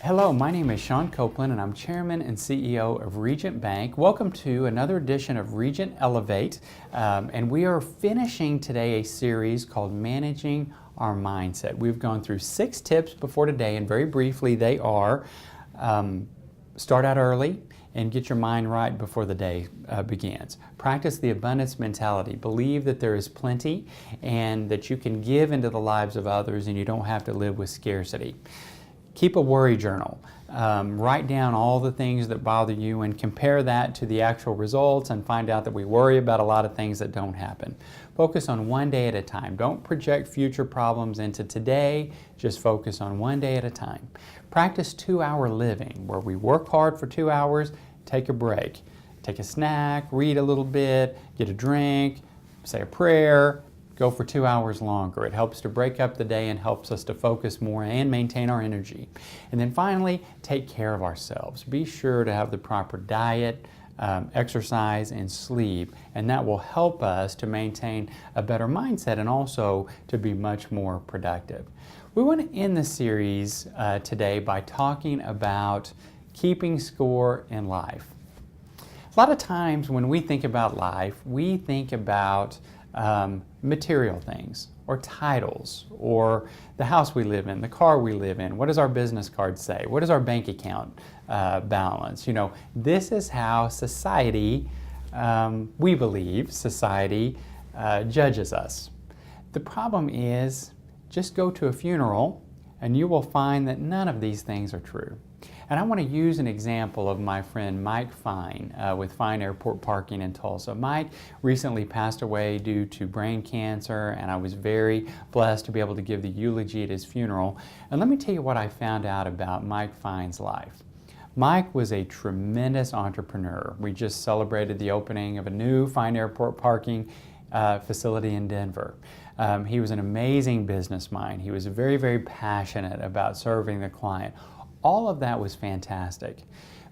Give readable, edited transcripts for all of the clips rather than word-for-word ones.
Hello, my name is Sean Copeland and I'm Chairman and CEO of Regent Bank. Welcome to another edition of Regent Elevate, and we are finishing today a series called Managing Our Mindset. We've gone through 6 tips before today, and very briefly they are start out early and get your mind right before the day begins. Practice the abundance mentality. Believe that there is plenty and that you can give into the lives of others and you don't have to live with scarcity. Keep a worry journal. Write down all the things that bother you and compare that to the actual results and find out that we worry about a lot of things that don't happen. Focus on one day at a time. Don't project future problems into today. Just focus on one day at a time. Practice 2-hour living, where we work hard for 2 hours, take a break. Take a snack, read a little bit, get a drink, say a prayer, go for 2 hours longer. It helps to break up the day and helps us to focus more and maintain our energy. And then finally, take care of ourselves. Be sure to have the proper diet, exercise, and sleep, and that will help us to maintain a better mindset and also to be much more productive. We want to end the series today by talking about keeping score in life. A lot of times when we think about life, we think about material things or titles or the house we live in, the car we live in. What does our business card say? What is our bank account balance? You know, this is how society, we believe society judges us. The problem is, just go to a funeral and you will find that none of these things are true. And I want to use an example of my friend Mike Fine with Fine Airport Parking in Tulsa. Mike recently passed away due to brain cancer, and I was very blessed to be able to give the eulogy at his funeral. And let me tell you what I found out about Mike Fine's life. Mike was a tremendous entrepreneur. We just celebrated the opening of a new Fine Airport Parking facility in Denver. He was an amazing business mind. He was very, very passionate about serving the client. All of that was fantastic.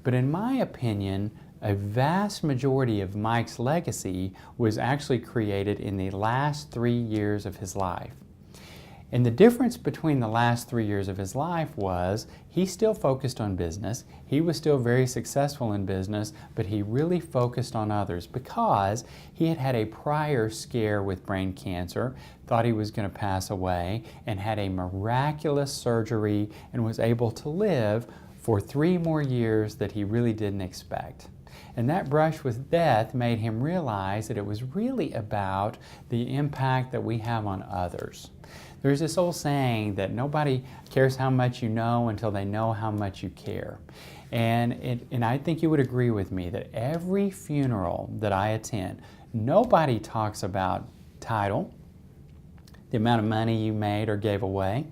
But in my opinion, a vast majority of Mike's legacy was actually created in the last 3 years of his life. And the difference between the last 3 years of his life was he still focused on business. He was still very successful in business, but he really focused on others because he had had a prior scare with brain cancer, thought he was going to pass away, and had a miraculous surgery and was able to live for 3 more years that he really didn't expect. And that brush with death made him realize that it was really about the impact that we have on others. There's this old saying that nobody cares how much you know until they know how much you care. And I think you would agree with me that every funeral that I attend, nobody talks about title, the amount of money you made or gave away,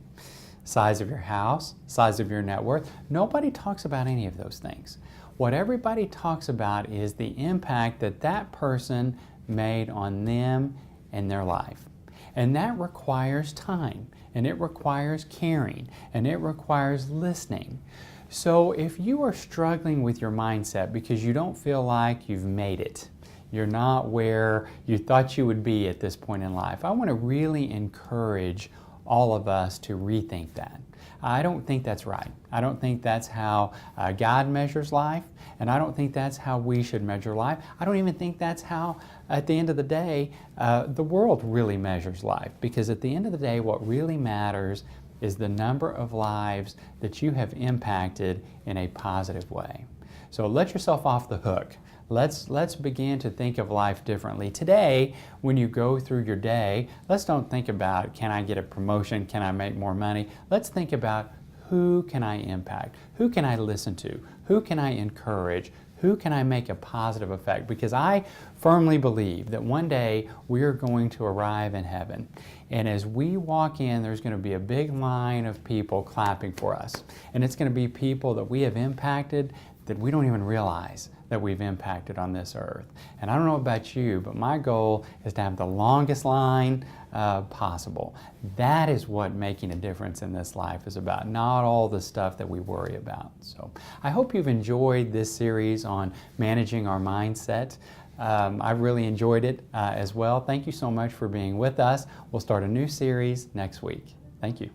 size of your house, size of your net worth. Nobody talks about any of those things. What everybody talks about is the impact that that person made on them and their life. And that requires time, and it requires caring, and it requires listening. So if you are struggling with your mindset because you don't feel like you've made it, you're not where you thought you would be at this point in life, I want to really encourage all of us to rethink that. I don't think that's right. I don't think that's how God measures life, and I don't think that's how we should measure life. I don't even think that's how, at the end of the day, the world really measures life. Because at the end of the day, what really matters is the number of lives that you have impacted in a positive way. So let yourself off the hook. Let's begin to think of life differently. Today, when you go through your day, let's don't think about, can I get a promotion? Can I make more money? Let's think about, who can I impact? Who can I listen to? Who can I encourage? Who can I make a positive effect? Because I firmly believe that one day we are going to arrive in heaven. And as we walk in, there's going to be a big line of people clapping for us. And it's going to be people that we have impacted that we don't even realize that we've impacted on this earth. And I don't know about you, but my goal is to have the longest line possible. That is what making a difference in this life is about, not all the stuff that we worry about. So I hope you've enjoyed this series on managing our mindset. I've really enjoyed it as well. Thank you so much for being with us. We'll start a new series next week. Thank you.